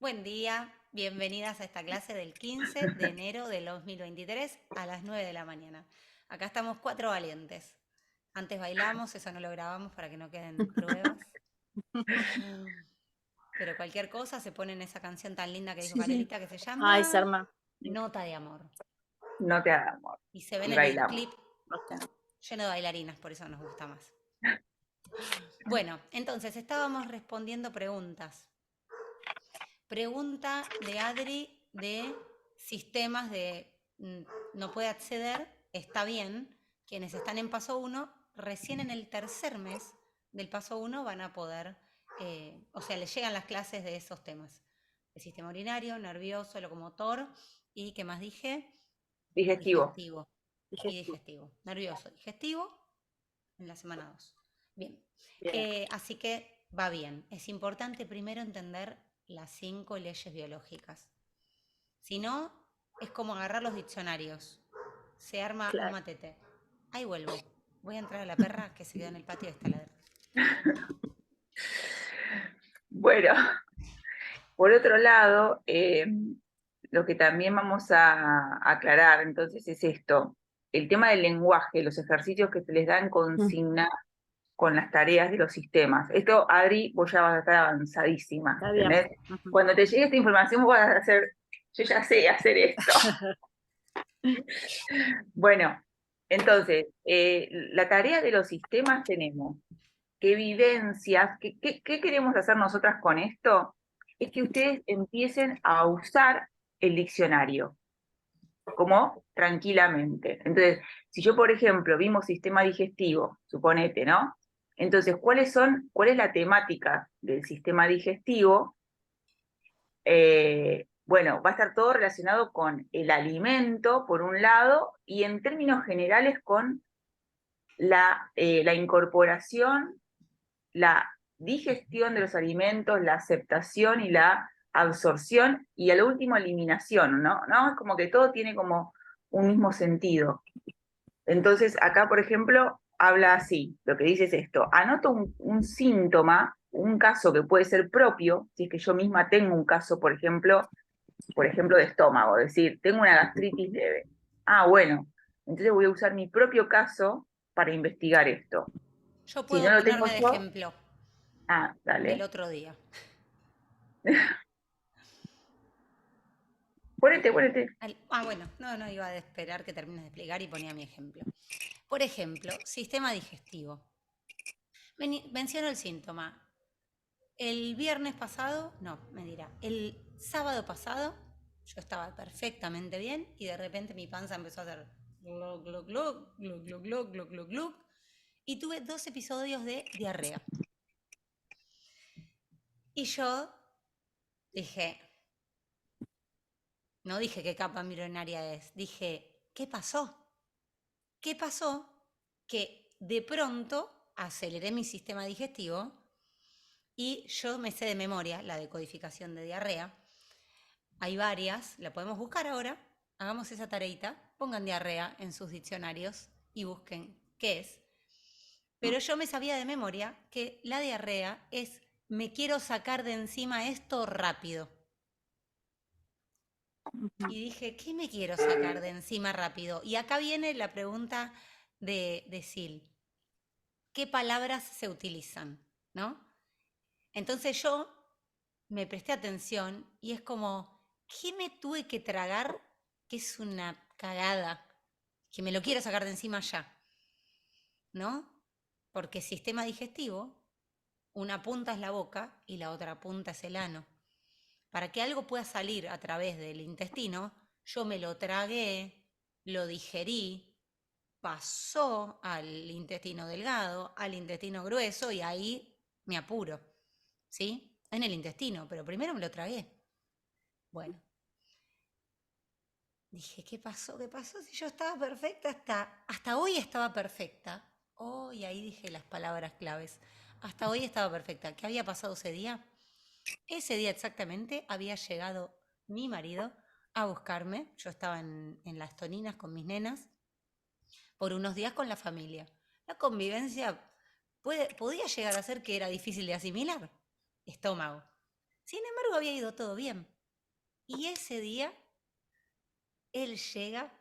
Buen día, bienvenidas a esta clase del 15 de enero del 2023 a las 9 de la mañana. Acá estamos 4 valientes. Antes bailamos, eso no lo grabamos para que no queden pruebas. Pero cualquier cosa se pone en esa canción tan linda que dijo Sí, sí. Carolita que se Ay, llama Sarma. Nota de Amor. No te hagas amor. Y se ven Y en el bailamos. clip lleno de bailarinas, por eso nos gusta más. Bueno, entonces estábamos respondiendo preguntas. Pregunta de Adri de sistemas de no puede acceder, está bien. Quienes están en paso 1, recién en el tercer mes del paso 1 van a poder, o sea, les llegan las clases de esos temas. El sistema urinario, nervioso, locomotor y, ¿qué más dije? Digestivo. Digestivo. Y digestivo. Nervioso, digestivo en la semana 2. Bien. Así que va bien. Es importante primero entender las 5 leyes biológicas. Si no, es como agarrar los diccionarios. Se arma un Claro. matete. Ahí vuelvo. Voy a entrar a la perra que se quedó en el patio de esta ladra. Bueno, por otro lado, lo que también vamos a aclarar entonces es esto, el tema del lenguaje, los ejercicios que se les dan consigna con las tareas de los sistemas. Esto, Adri, vos ya vas a estar avanzadísima, Está bien. ¿entendés? Cuando te llegue esta información vos vas a hacer, yo ya sé hacer esto. Bueno, entonces, la tarea de los sistemas tenemos qué vivencias, qué queremos hacer nosotras con esto, es que ustedes empiecen a usar el diccionario, como tranquilamente. Entonces, si yo, por ejemplo, vimos sistema digestivo, suponete, ¿no? Entonces, ¿cuál es la temática del sistema digestivo? Bueno, va a estar todo relacionado con el alimento, por un lado, y en términos generales con la incorporación, la digestión de los alimentos, la aceptación y la absorción y a lo último eliminación, ¿no? Es como que todo tiene como un mismo sentido. Entonces, acá, por ejemplo, habla así, lo que dice es esto, anoto un síntoma, un caso que puede ser propio, si es que yo misma tengo un caso, por ejemplo, de estómago, es decir, tengo una gastritis leve. Ah, bueno, entonces voy a usar mi propio caso para investigar esto. Yo Si no puedo lo tengo ponerme de yo, ejemplo del dale. otro día. Ponete. Bueno, no iba a esperar que termines de explicar y ponía mi ejemplo. Por ejemplo, sistema digestivo. Menciono el síntoma. El viernes pasado, no, me dirá, el sábado pasado yo estaba perfectamente bien y de repente mi panza empezó a hacer glug, glug, glug, glug, glug, glug, glug, glug, glug, y tuve 2 episodios de diarrea. Y yo dije, no dije qué capa milenaria es, dije, ¿qué pasó? ¿Qué pasó? Que de pronto aceleré mi sistema digestivo y yo me sé de memoria la decodificación de diarrea. Hay varias, la podemos buscar ahora. Hagamos esa tareita, pongan diarrea en sus diccionarios y busquen qué es. Pero yo me sabía de memoria que la diarrea es me quiero sacar de encima esto rápido. Y dije, ¿qué me quiero sacar de encima rápido? Y acá viene la pregunta de Sil. ¿Qué palabras se utilizan? ¿No? Entonces yo me presté atención y es como, ¿qué me tuve que tragar? Que es una cagada, que me lo quiero sacar de encima ya, ¿no? Porque sistema digestivo, una punta es la boca y la otra punta es el ano. Para que algo pueda salir a través del intestino, yo me lo tragué, lo digerí, pasó al intestino delgado, al intestino grueso y ahí me apuro, ¿sí? En el intestino, pero primero me lo tragué. Bueno, dije, ¿qué pasó? ¿Qué pasó? Si yo estaba perfecta, hasta hoy estaba perfecta. Oh, y ahí dije las palabras claves. Hasta hoy estaba perfecta. ¿Qué había pasado ese día? Ese día exactamente había llegado mi marido a buscarme. Yo estaba en Las Toninas con mis nenas por unos días con la familia. La convivencia podía llegar a ser que era difícil de asimilar. Estómago. Sin embargo, había ido todo bien. Y ese día, él llega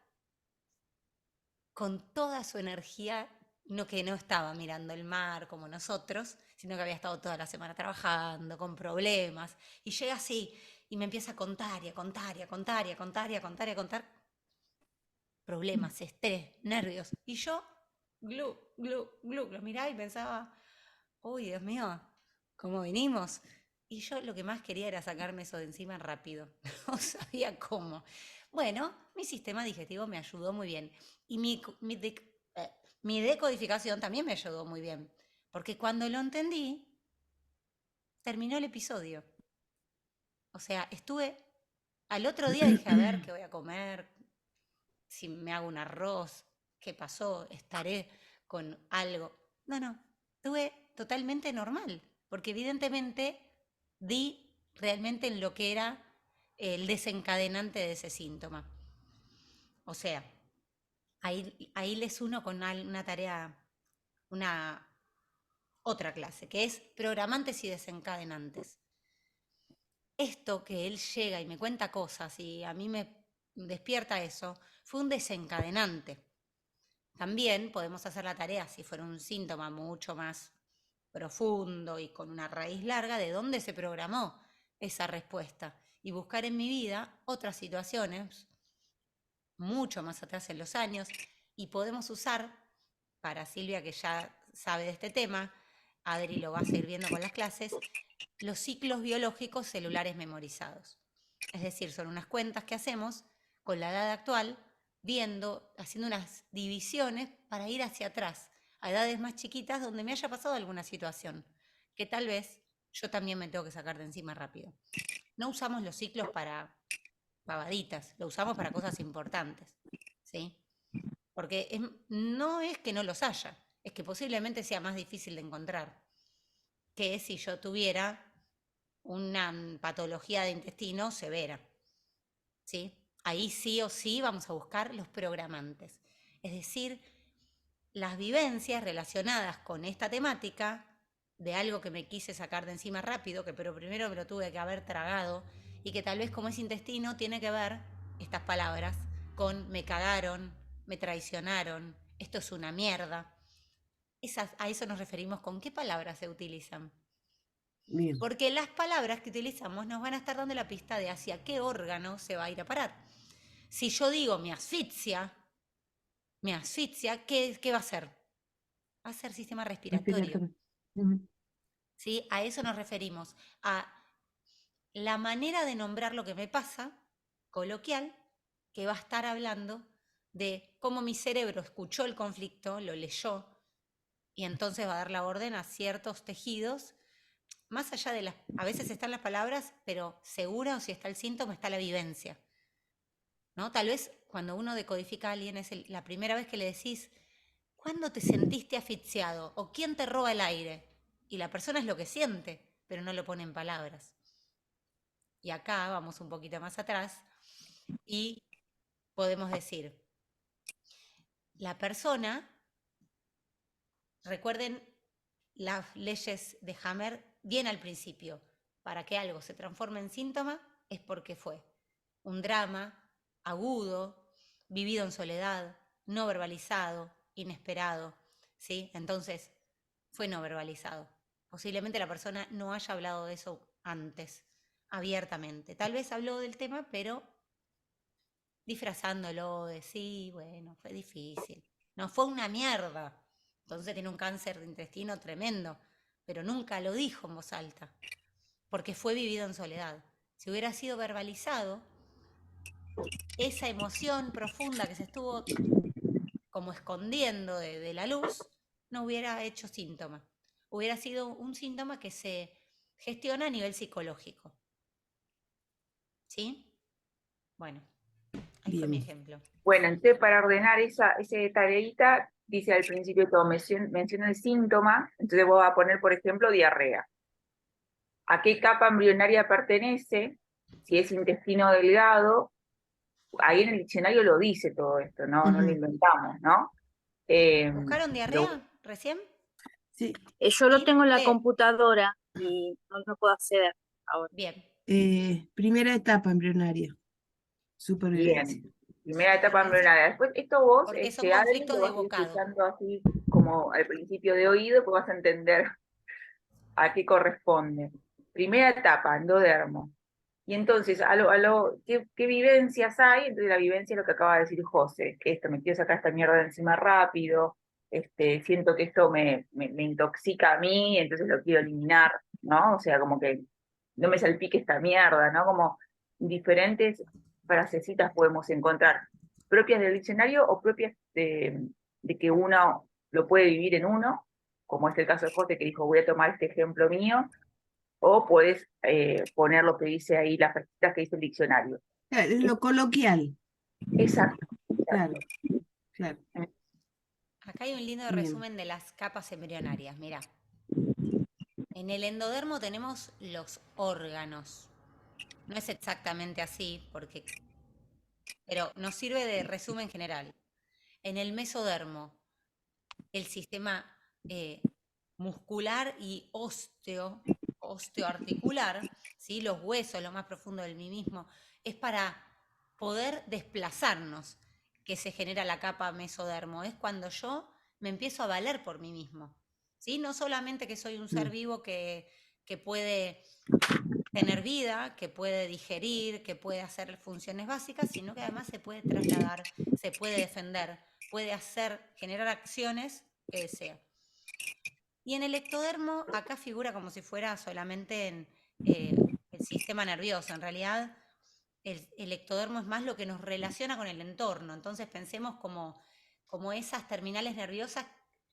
con toda su energía, que no estaba mirando el mar como nosotros, sino que había estado toda la semana trabajando, con problemas, y llega así, y me empieza a contar, y a contar, y a contar, y a contar, y a contar, y a contar, problemas, estrés, nervios, y yo, glu, glu, glu, lo miraba y pensaba, uy, Dios mío, ¿cómo venimos? Y yo lo que más quería era sacarme eso de encima rápido, no sabía cómo. Bueno, mi sistema digestivo me ayudó muy bien. Y mi decodificación también me ayudó muy bien. Porque cuando lo entendí, terminó el episodio. O sea, al otro día dije, a ver, ¿qué voy a comer? Si me hago un arroz, ¿qué pasó? ¿Estaré con algo? No, no, estuve totalmente normal. Porque evidentemente di realmente en lo que era el desencadenante de ese síntoma. O sea, ahí les uno con una tarea, una otra clase, que es programantes y desencadenantes. Esto que él llega y me cuenta cosas y a mí me despierta eso, fue un desencadenante. También podemos hacer la tarea, si fuera un síntoma mucho más profundo y con una raíz larga, de dónde se programó esa respuesta y buscar en mi vida otras situaciones mucho más atrás en los años, y podemos usar, para Silvia que ya sabe de este tema, Adri lo va a seguir viendo con las clases, los ciclos biológicos celulares memorizados. Es decir, son unas cuentas que hacemos con la edad actual, haciendo unas divisiones para ir hacia atrás, a edades más chiquitas donde me haya pasado alguna situación, que tal vez yo también me tengo que sacar de encima rápido. No usamos los ciclos para pavaditas, lo usamos para cosas importantes, ¿sí? Porque no es que no los haya, es que posiblemente sea más difícil de encontrar que si yo tuviera una patología de intestino severa, ¿sí? Ahí sí o sí vamos a buscar los programantes, es decir, las vivencias relacionadas con esta temática de algo que me quise sacar de encima rápido, pero primero me lo tuve que haber tragado, y que tal vez como es intestino tiene que ver estas palabras con me cagaron, me traicionaron, esto es una mierda. A eso nos referimos con qué palabras se utilizan. Bien. Porque las palabras que utilizamos nos van a estar dando la pista de hacia qué órgano se va a ir a parar. Si yo digo me asfixia, ¿qué va a ser? Va a ser sistema respiratorio. ¿Sí? A eso nos referimos, a la manera de nombrar lo que me pasa, coloquial, que va a estar hablando de cómo mi cerebro escuchó el conflicto, lo leyó, y entonces va a dar la orden a ciertos tejidos, más allá de a veces están las palabras, pero seguro si está el síntoma, está la vivencia, ¿no? Tal vez cuando uno decodifica a alguien es la primera vez que le decís, ¿cuándo te sentiste asfixiado? ¿O quién te roba el aire? Y la persona es lo que siente, pero no lo pone en palabras. Y acá vamos un poquito más atrás y podemos decir, la persona, recuerden las leyes de Hammer bien al principio, para que algo se transforme en síntoma es porque fue un drama agudo, vivido en soledad, no verbalizado, inesperado, ¿sí? Entonces, fue no verbalizado. Posiblemente la persona no haya hablado de eso antes, abiertamente. Tal vez habló del tema, pero disfrazándolo de sí, bueno, fue difícil. No fue una mierda. Entonces tiene un cáncer de intestino tremendo, pero nunca lo dijo en voz alta, porque fue vivido en soledad. Si hubiera sido verbalizado, esa emoción profunda que se estuvo como escondiendo de la luz, no hubiera hecho síntoma. Hubiera sido un síntoma que se gestiona a nivel psicológico. ¿Sí? Bueno, ahí fue mi ejemplo. Bueno, entonces para ordenar esa tareita, dice al principio todo, menciona el síntoma, entonces vos vas a poner, por ejemplo, diarrea. ¿A qué capa embrionaria pertenece? Si es intestino delgado, ahí en el diccionario lo dice todo esto, no lo inventamos, ¿no? ¿Buscaron diarrea recién? Sí. Yo lo ¿Sí? tengo en la computadora y no puedo acceder. ahora. Bien. Primera etapa embrionaria, supervivencia. Bien. Primera etapa Supervivencia. embrionaria. Después, esto vos, Porque son Adri, conflictos lo de vas a ir bocado. escuchando así como al principio de oído, pues vas a entender a qué corresponde. Primera etapa, endodermo. Y entonces, ¿qué vivencias hay? Entonces la vivencia es lo que acaba de decir José, que esto, me quiero sacar esta mierda de encima rápido, siento que esto me intoxica a mí, entonces lo quiero eliminar, ¿no? O sea, como que no me salpique esta mierda, ¿no? Como diferentes frasecitas podemos encontrar, propias del diccionario o propias de que uno lo puede vivir en uno, como es el caso de José que dijo, voy a tomar este ejemplo mío, o puedes poner lo que dice ahí, las frasecitas que dice el diccionario. Claro, es lo coloquial, Exacto. claro, claro. Acá hay un lindo Bien. resumen de las capas embrionarias, mirá. En el endodermo tenemos los órganos. No es exactamente así, pero nos sirve de resumen general. En el mesodermo, el sistema muscular y osteoarticular, ¿sí? Los huesos, lo más profundo del mí mismo, es para poder desplazarnos que se genera la capa mesodermo. Es cuando yo me empiezo a valer por mí mismo. ¿Sí? No solamente que soy un ser vivo que puede tener vida, que puede digerir, que puede hacer funciones básicas, sino que además se puede trasladar, se puede defender, puede generar acciones que desea. Y en el ectodermo, acá figura como si fuera solamente el sistema nervioso. En realidad, el ectodermo es más lo que nos relaciona con el entorno. Entonces pensemos como esas terminales nerviosas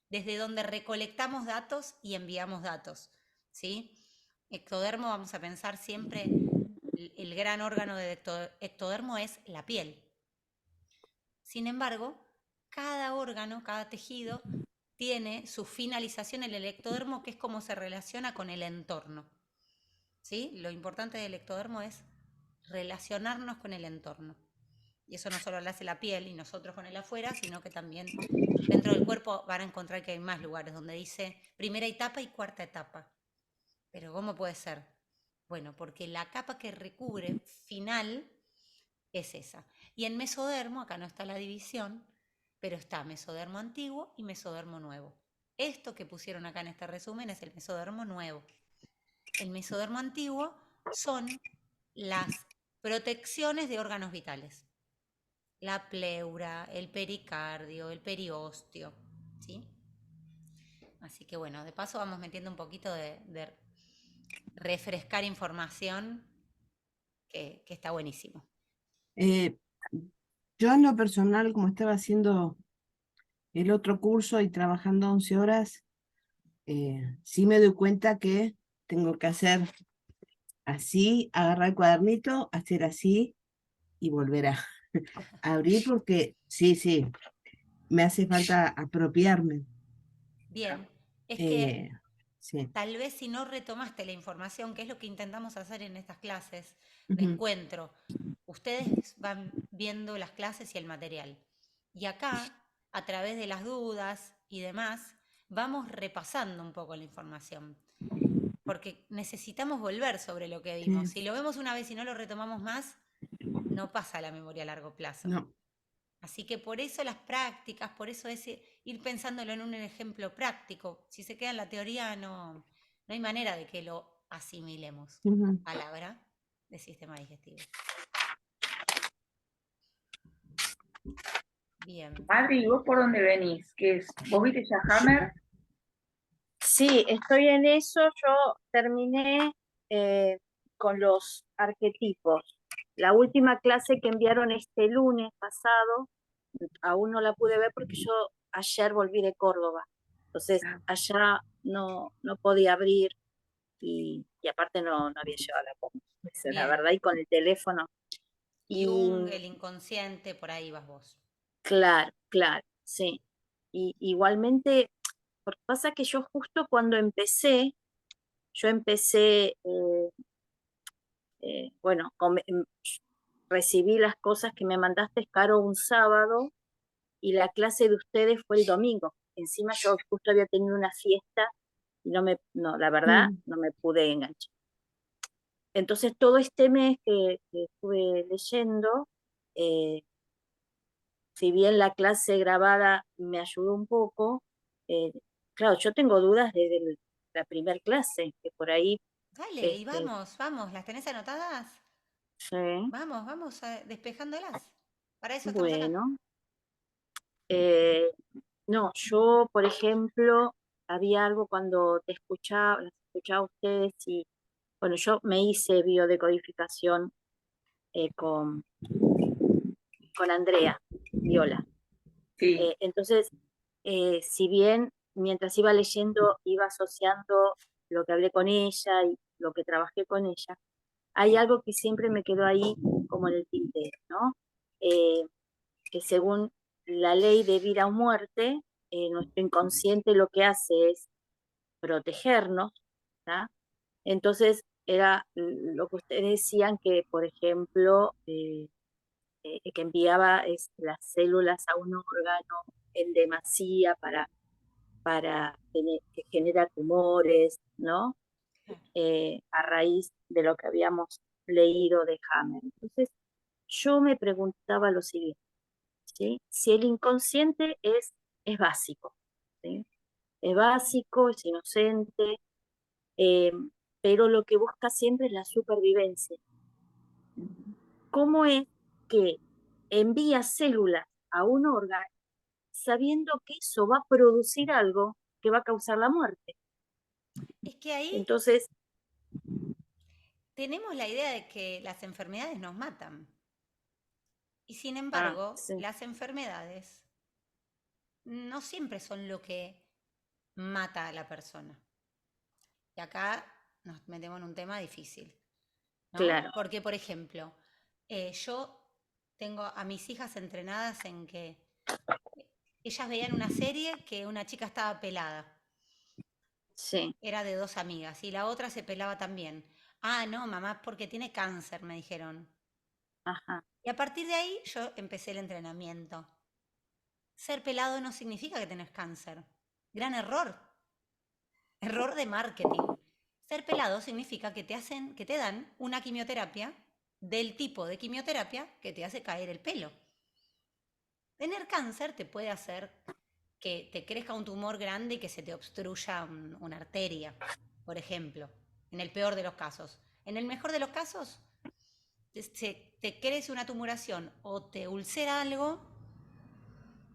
desde donde recolectamos datos y enviamos datos, ¿sí? Ectodermo, vamos a pensar siempre, el gran órgano de ectodermo es la piel. Sin embargo, cada órgano, cada tejido, tiene su finalización en el ectodermo, que es como se relaciona con el entorno. ¿Sí? Lo importante del ectodermo es relacionarnos con el entorno. Y eso no solo lo hace la piel y nosotros con el afuera, sino que también dentro del cuerpo van a encontrar que hay más lugares donde dice primera etapa y cuarta etapa. Pero ¿cómo puede ser? Bueno, porque la capa que recubre final es esa. Y en mesodermo, acá no está la división, pero está mesodermo antiguo y mesodermo nuevo. Esto que pusieron acá en este resumen es el mesodermo nuevo. El mesodermo antiguo son las protecciones de órganos vitales. La pleura, el pericardio, el periósteo, ¿sí? Así que bueno, de paso vamos metiendo un poquito de refrescar información que está buenísimo. Yo en lo personal, como estaba haciendo el otro curso y trabajando 11 horas, sí me doy cuenta que tengo que hacer así, agarrar el cuadernito, hacer así y volver a abrir porque sí, me hace falta apropiarme. Bien, es que Sí. tal vez si no retomaste la información, que es lo que intentamos hacer en estas clases de Ujú. encuentro, ustedes van viendo las clases y el material. Y acá, a través de las dudas y demás, vamos repasando un poco la información. Porque necesitamos volver sobre lo que vimos. Sí. Si lo vemos una vez y no lo retomamos más, no pasa la memoria a largo plazo. No. Así que por eso las prácticas, por eso es ir pensándolo en un ejemplo práctico. Si se queda en la teoría, no hay manera de que lo asimilemos. Ujú. Palabra de sistema digestivo. Bien. Adri, ¿vos por dónde venís? ¿Vos viste ya Hammer? Sí, estoy en eso. Yo terminé con los arquetipos. La última clase que enviaron este lunes pasado, aún no la pude ver porque yo ayer volví de Córdoba. Entonces allá no podía abrir y aparte no había llevado la compu. Esa es la Bien. verdad, y con el teléfono. Jung, el inconsciente, por ahí vas vos. Claro, sí. Y igualmente, porque pasa que yo justo cuando empecé, bueno, recibí las cosas que me mandaste, Caro, un sábado, y la clase de ustedes fue el domingo. Encima yo justo había tenido una fiesta y la verdad, no me pude enganchar. entonces todo este mes que estuve leyendo, eh, si bien la clase grabada me ayudó un poco, claro, yo tengo dudas desde la primer clase, que por ahí, Dale, y este, vamos, vamos, ¿las tenés anotadas? sí, Vamos despejándolas. Para eso estamos acá. bueno, eh, no, yo, por ejemplo, había algo cuando las escuchaba a ustedes y, bueno, yo me hice biodecodificación con Andrea Viola. Sí, Entonces, si bien mientras iba leyendo iba asociando lo que hablé con ella y lo que trabajé con ella, hay algo que siempre me quedó ahí como en el tintero, ¿no? Eh, que según la ley de vida o muerte, nuestro inconsciente lo que hace es protegernos, ¿tá? Entonces, era lo que ustedes decían que, por ejemplo, que enviaba las células a un órgano en demasía que genera tumores, ¿no? Claro. A raíz de lo que habíamos leído de Hammer. Entonces, yo me preguntaba lo siguiente, ¿sí? Si el inconsciente es básico, ¿sí? Es básico, es inocente, eh, pero lo que busca siempre es la supervivencia. ¿Cómo es que envía células a un órgano sabiendo que eso va a producir algo que va a causar la muerte? Es que ahí Entonces, tenemos la idea de que las enfermedades nos matan. Y sin embargo, sí, las enfermedades no siempre son lo que mata a la persona. Y acá nos metemos en un tema difícil, ¿no? claro, Porque, por ejemplo, yo tengo a mis hijas entrenadas en que ellas veían una serie que una chica estaba pelada, sí, era de dos amigas, y la otra se pelaba también. Ah, no, mamá, porque tiene cáncer, me dijeron. ajá, Y a partir de ahí yo empecé el entrenamiento. Ser pelado no significa que tenés cáncer. Gran error. Error de marketing. Ser pelado significa que te dan una quimioterapia del tipo de quimioterapia que te hace caer el pelo. Tener cáncer te puede hacer que te crezca un tumor grande y que se te obstruya una arteria, por ejemplo, en el peor de los casos. En el mejor de los casos, te crece una tumoración o te ulcera algo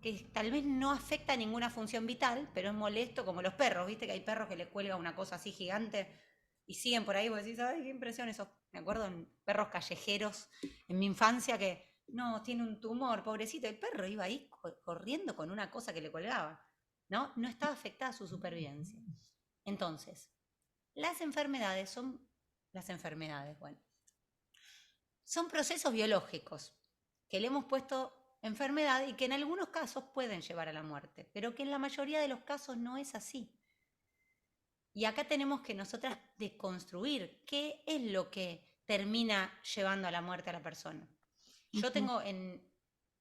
que tal vez no afecta a ninguna función vital, pero es molesto, como los perros, viste que hay perros que le cuelga una cosa así gigante y siguen por ahí, vos decís, ay, qué impresión eso. Me acuerdo en perros callejeros en mi infancia que, no, tiene un tumor, pobrecito, el perro iba ahí corriendo con una cosa que le colgaba, ¿no? No estaba afectada su supervivencia. Entonces, las enfermedades, bueno, son procesos biológicos que le hemos puesto enfermedad y que en algunos casos pueden llevar a la muerte, pero que en la mayoría de los casos no es así. Y acá tenemos que nosotras deconstruir qué es lo que termina llevando a la muerte a la persona. Yo ujú, tengo en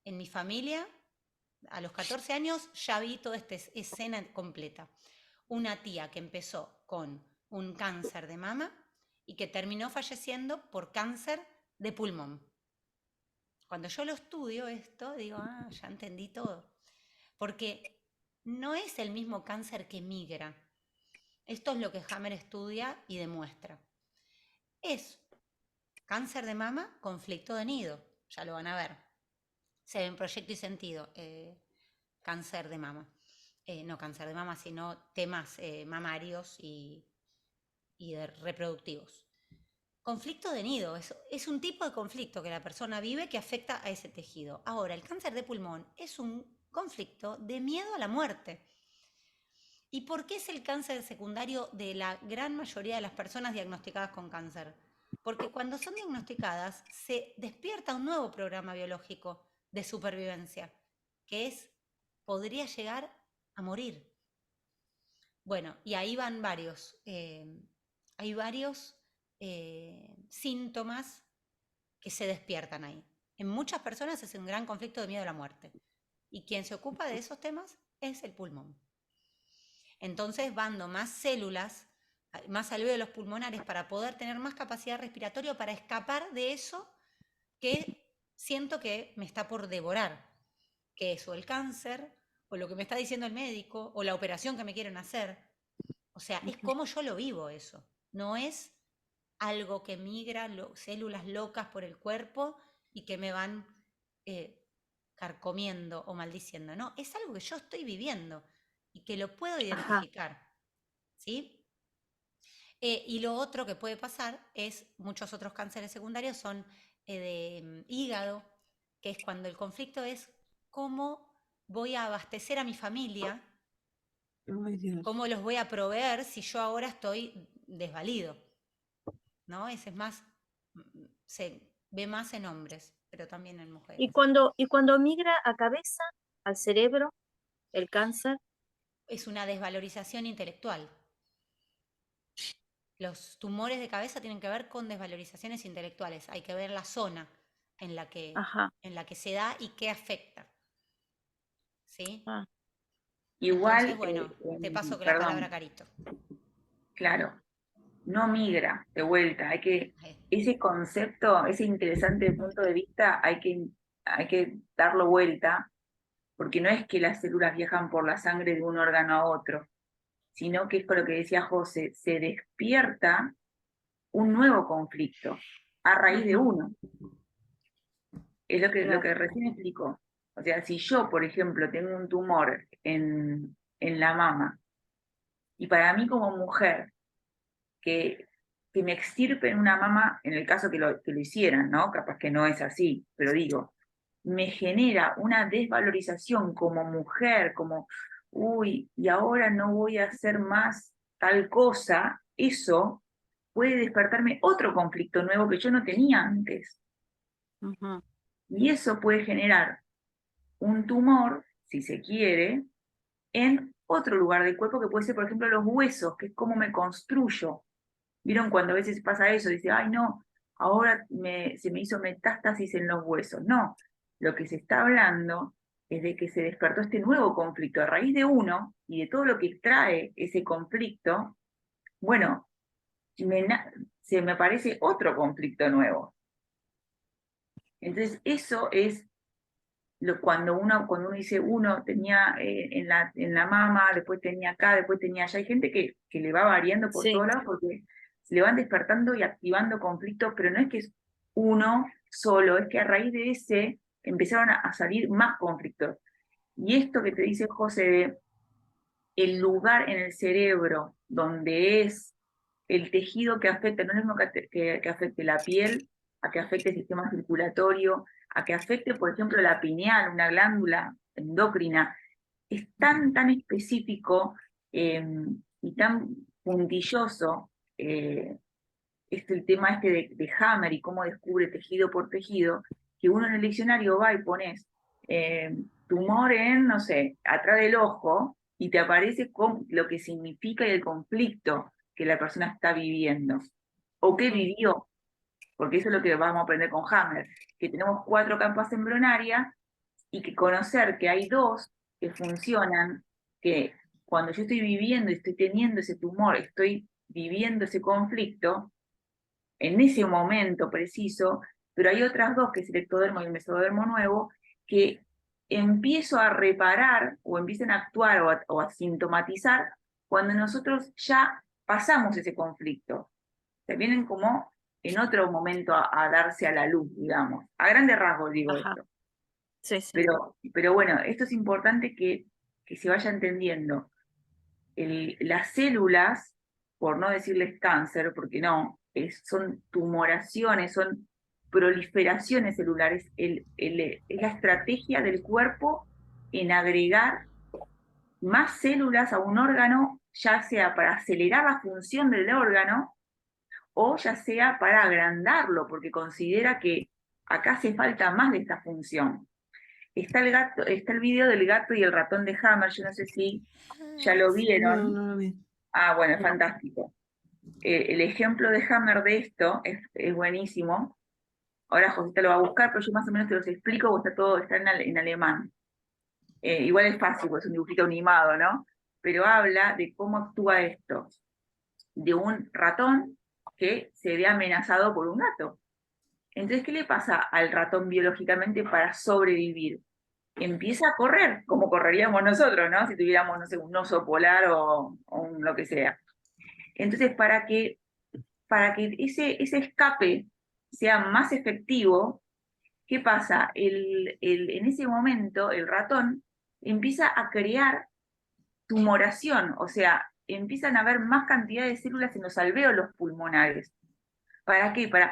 mi familia, a los 14 años, ya vi toda esta escena completa. Una tía que empezó con un cáncer de mama y que terminó falleciendo por cáncer de pulmón. Cuando yo lo estudio esto, digo, ah, ya entendí todo. Porque no es el mismo cáncer que migra. Esto es lo que Hammer estudia y demuestra. Es cáncer de mama, conflicto de nido. Ya lo van a ver. Se ve en Proyecto y Sentido, cáncer de mama. No cáncer de mama, sino temas mamarios y reproductivos. Conflicto de nido es un tipo de conflicto que la persona vive que afecta a ese tejido. Ahora, el cáncer de pulmón es un conflicto de miedo a la muerte. ¿Y por qué es el cáncer secundario de la gran mayoría de las personas diagnosticadas con cáncer? Porque cuando son diagnosticadas se despierta un nuevo programa biológico de supervivencia, que es, podría llegar a morir. Bueno, y ahí van hay varios síntomas que se despiertan ahí. En muchas personas es un gran conflicto de miedo a la muerte. Y quien se ocupa de esos temas es el pulmón. Entonces van más células más alvéolos pulmonares para poder tener más capacidad respiratoria, para escapar de eso que siento que me está por devorar, que es o el cáncer, o lo que me está diciendo el médico, o la operación que me quieren hacer. O sea, es como yo lo vivo eso. No es algo que migra células locas por el cuerpo y que me van carcomiendo o maldiciendo. No, es algo que yo estoy viviendo y que lo puedo identificar. ¿Sí? Y lo otro que puede pasar es, muchos otros cánceres secundarios son de hígado, que es cuando el conflicto es cómo voy a abastecer a mi familia, Ay, Dios. cómo los voy a proveer si yo ahora estoy desvalido, ¿no? Ese es más, se ve más en hombres, pero también en mujeres. Y cuando migra a cabeza, al cerebro, el cáncer, Es una desvalorización intelectual. Los tumores de cabeza tienen que ver con desvalorizaciones intelectuales. Hay que ver la zona en la que, ajá, en la que se da y qué afecta. ¿Sí? ah, Entonces, Igual, bueno, te paso con la palabra perdón, Carito. claro, no migra de vuelta, Ahí. ese concepto, ese interesante punto de vista, hay que darlo vuelta, porque no es que las células viajan por la sangre de un órgano a otro, sino que es con lo que decía José, se despierta un nuevo conflicto a raíz de uno. Es lo claro, que recién explicó. O sea, si yo, por ejemplo, tengo un tumor en la mama, y para mí como mujer, que me extirpen una mama, en el caso que lo hicieran, ¿no? Capaz que no es así, pero digo, me genera una desvalorización como mujer, como, uy, y ahora no voy a hacer más tal cosa, eso puede despertarme otro conflicto nuevo que yo no tenía antes. ujú, Y eso puede generar un tumor, si se quiere, en otro lugar del cuerpo que puede ser, por ejemplo, los huesos, que es cómo me construyo. ¿Vieron cuando a veces pasa eso? Dice, ay no, ahora se me hizo metástasis en los huesos. No, lo que se está hablando es de que se despertó este nuevo conflicto a raíz de uno y de todo lo que trae ese conflicto. Bueno, se me aparece otro conflicto nuevo. Entonces, eso es cuando uno dice uno tenía en la mama, después tenía acá, después tenía allá. Hay gente que le va variando por sí, todos lados porque se le van despertando y activando conflictos, pero no es que es uno solo, es que a raíz de ese empezaron a salir más conflictos. Y esto que te dice José, de el lugar en el cerebro donde es el tejido que afecta, no es lo mismo que afecte la piel, a que afecte el sistema circulatorio, a que afecte, por ejemplo, la pineal, una glándula endocrina, es tan específico y tan puntilloso, es el tema este de Hammer y cómo descubre tejido por tejido, que uno en el diccionario va y pones tumor en, no sé, atrás del ojo, y te aparece con lo que significa y el conflicto que la persona está viviendo, o que vivió, porque eso es lo que vamos a aprender con Hammer, que tenemos 4 capas embrionarias, y que conocer que hay 2 que funcionan, que cuando yo estoy viviendo y estoy teniendo ese tumor, estoy viviendo ese conflicto, en ese momento preciso, pero hay otras 2, que es el ectodermo y el mesodermo nuevo, que empiezo a reparar o empiezan a actuar o a sintomatizar cuando nosotros ya pasamos ese conflicto. Se vienen como en otro momento a darse a la luz, digamos. A grandes rasgos digo ajá, esto. sí, sí, Pero bueno, esto es importante que se vaya entendiendo. Las células, por no decirles cáncer, porque no, son tumoraciones, son proliferaciones celulares, es la estrategia del cuerpo en agregar más células a un órgano, ya sea para acelerar la función del órgano o ya sea para agrandarlo, porque considera que acá hace falta más de esta función. Está el video del gato y el ratón de Hammer, yo no sé si ya lo No, vieron. no lo vi. Ah, bueno, no, fantástico. El ejemplo de Hammer de esto es buenísimo. Ahora Josita lo va a buscar, pero yo más o menos te los explico, porque está en alemán. Igual es fácil, porque es un dibujito animado, ¿no? Pero habla de cómo actúa esto. de un ratón que se ve amenazado por un gato. Entonces, ¿qué le pasa al ratón biológicamente para sobrevivir? Empieza a correr, como correríamos nosotros, ¿no? Si tuviéramos, no sé, un oso polar o lo que sea. Entonces, para que ese escape sea más efectivo, ¿qué pasa? En ese momento, el ratón empieza a crear tumoración, o sea, empiezan a haber más cantidad de células en los alvéolos pulmonares. ¿Para qué? Para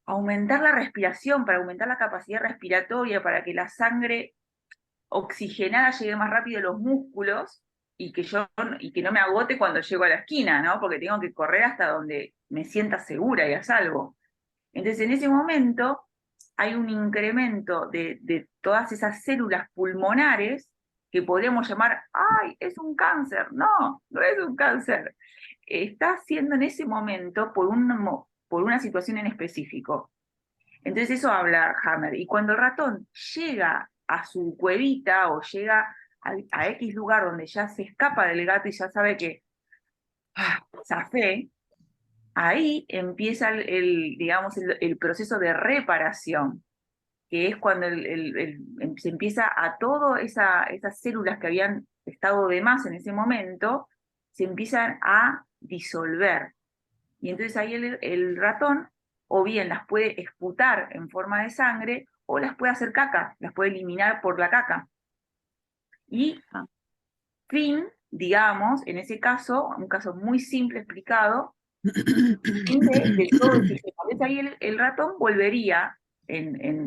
aumentar la respiración, para aumentar la capacidad respiratoria, para que la sangre oxigenada llegue más rápido a los músculos y que no me agote cuando llego a la esquina, ¿no? Porque tengo que correr hasta donde me sienta segura y a salvo. Entonces, en ese momento hay un incremento de todas esas células pulmonares que podríamos llamar, ¡ay, es un cáncer! No, no es un cáncer. Está siendo en ese momento por una situación en específico. Entonces eso habla Hammer. Y cuando el ratón llega a su cuevita o llega a X lugar donde ya se escapa del gato y ya sabe que zafé, ahí empieza digamos, el proceso de reparación, que es cuando se empieza a todas esas células que habían estado de más en ese momento, se empiezan a disolver. Y entonces ahí el ratón o bien las puede esputar en forma de sangre o las puede hacer caca, las puede eliminar por la caca. Y fin, digamos, en ese caso, un caso muy simple explicado, fin de todo el sistema. Entonces ahí el ratón volvería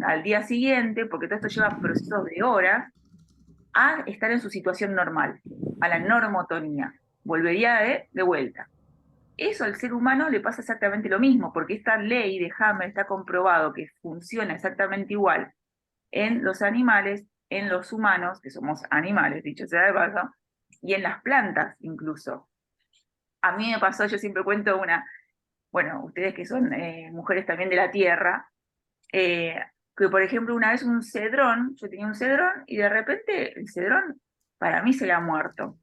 al día siguiente, porque todo esto lleva procesos de horas, a estar en su situación normal, a la normotonía. Volvería de vuelta. Eso al ser humano le pasa exactamente lo mismo, porque esta ley de Hammer está comprobado que funciona exactamente igual en los animales, en los humanos, que somos animales, dicho sea de paso, y en las plantas incluso. A mí me pasó, yo siempre cuento bueno, ustedes que son mujeres también de la tierra, que por ejemplo una vez un cedrón, yo tenía un cedrón y de repente el cedrón para mí se había muerto.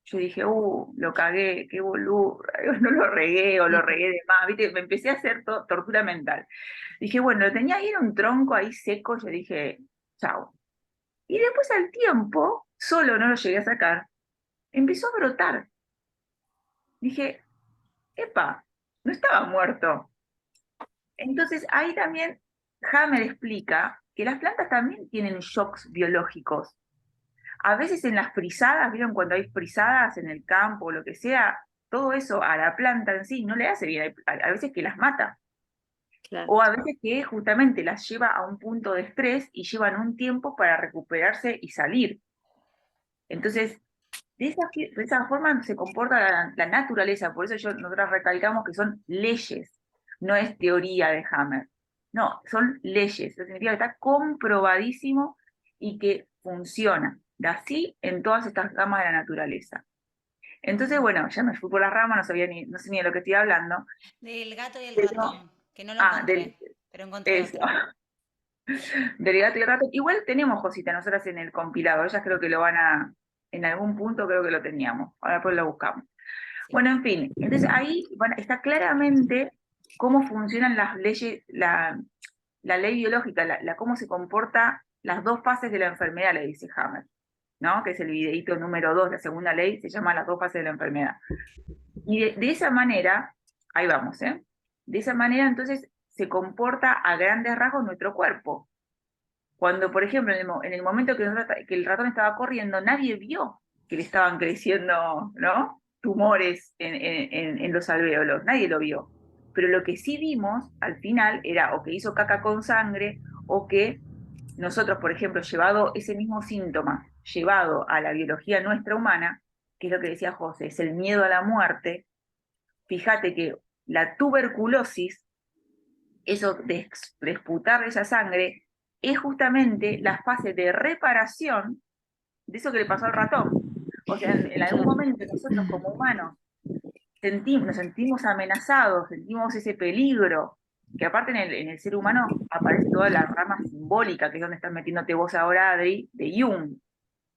Yo dije, lo cagué, qué boludo, no lo regué o lo regué de más, ¿viste? Me empecé a hacer tortura mental. Dije, bueno, lo tenía ahí en un tronco ahí seco, yo dije, chao. Y después al tiempo, solo no lo llegué a sacar, empezó a brotar. Dije, epa, no estaba muerto. Entonces ahí también Hammer explica que las plantas también tienen shocks biológicos. A veces en las frisadas, ¿vieron cuando hay frisadas en el campo o lo que sea? Todo eso a la planta en sí no le hace bien, a veces que las mata. Claro. O a veces que justamente las lleva a un punto de estrés y llevan un tiempo para recuperarse y salir. Entonces, de esa forma se comporta la naturaleza, por eso nosotros recalcamos que son leyes, no es teoría de Hammer. No, son leyes, eso significa que está comprobadísimo y que funciona. Así en todas estas gamas de la naturaleza. Entonces, bueno, ya me fui por las ramas, no sé ni de lo que estoy hablando. Del gato y el Pero, ratón, que no lo encontré, pero encontré eso, otro. del gato y el ratón. Igual tenemos cositas nosotras en el compilado, ellas creo que lo en algún punto creo que lo teníamos, ahora pues lo buscamos. Sí. Bueno, en fin, entonces ahí está claramente cómo funcionan las leyes, la ley biológica, cómo se comporta las dos fases de la enfermedad, le dice Hammer, ¿no? Que es el videíto número 2, la segunda ley, se llama las dos fases de la enfermedad. Y de esa manera, ahí vamos, ¿eh? De esa manera entonces se comporta a grandes rasgos nuestro cuerpo. Cuando, por ejemplo, en el momento que el ratón estaba corriendo, nadie vio que le estaban creciendo, ¿no? Tumores en los alvéolos, nadie lo vio. Pero lo que sí vimos al final era o que hizo caca con sangre o que nosotros, por ejemplo, llevado ese mismo síntoma, llevado a la biología nuestra humana, que es lo que decía José, es el miedo a la muerte. Fíjate que la tuberculosis, eso de esputar esa sangre, es justamente la fase de reparación de eso que le pasó al ratón. O sea, en algún momento nosotros como humanos nos sentimos amenazados, sentimos ese peligro, que aparte en el ser humano aparece toda la rama simbólica, que es donde estás metiéndote vos ahora, Adri, de Jung,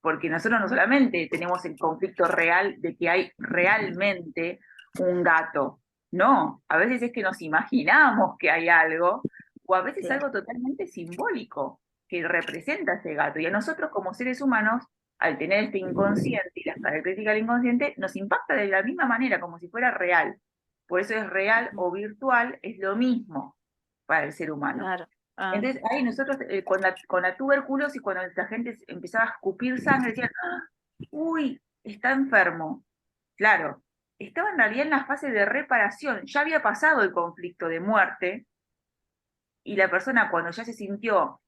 porque nosotros no solamente tenemos el conflicto real de que hay realmente un gato. No, a veces es que nos imaginamos que hay algo, o a veces Claro. algo totalmente simbólico que representa ese gato. Y a nosotros como seres humanos, al tener este inconsciente y las características del inconsciente, nos impacta de la misma manera, como si fuera real. Por eso es real o virtual, es lo mismo para el ser humano. Claro. Ah, Entonces, ahí nosotros, con la tuberculosis, cuando la gente empezaba a escupir sangre, decían, "Ah, uy, está enfermo". Claro, estaba en realidad en la fase de reparación, ya había pasado el conflicto de muerte, y la persona cuando ya se sintió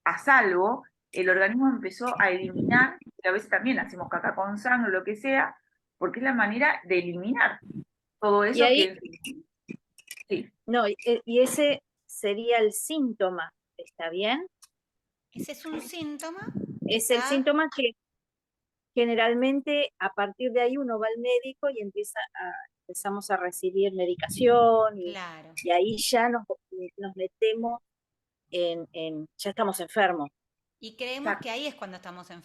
a salvo, el organismo empezó a eliminar, que a veces también hacemos caca con sangre o lo que sea, porque es la manera de eliminar todo y eso ahí, que... Sí, no, y ese sería el síntoma, ¿está bien? Ese es un síntoma que Es el está, síntoma que generalmente a partir de ahí uno va al médico y empezamos a recibir medicación claro. y ahí ya nos metemos ya estamos enfermos. Y creemos exacto. que ahí es cuando estamos enfermos.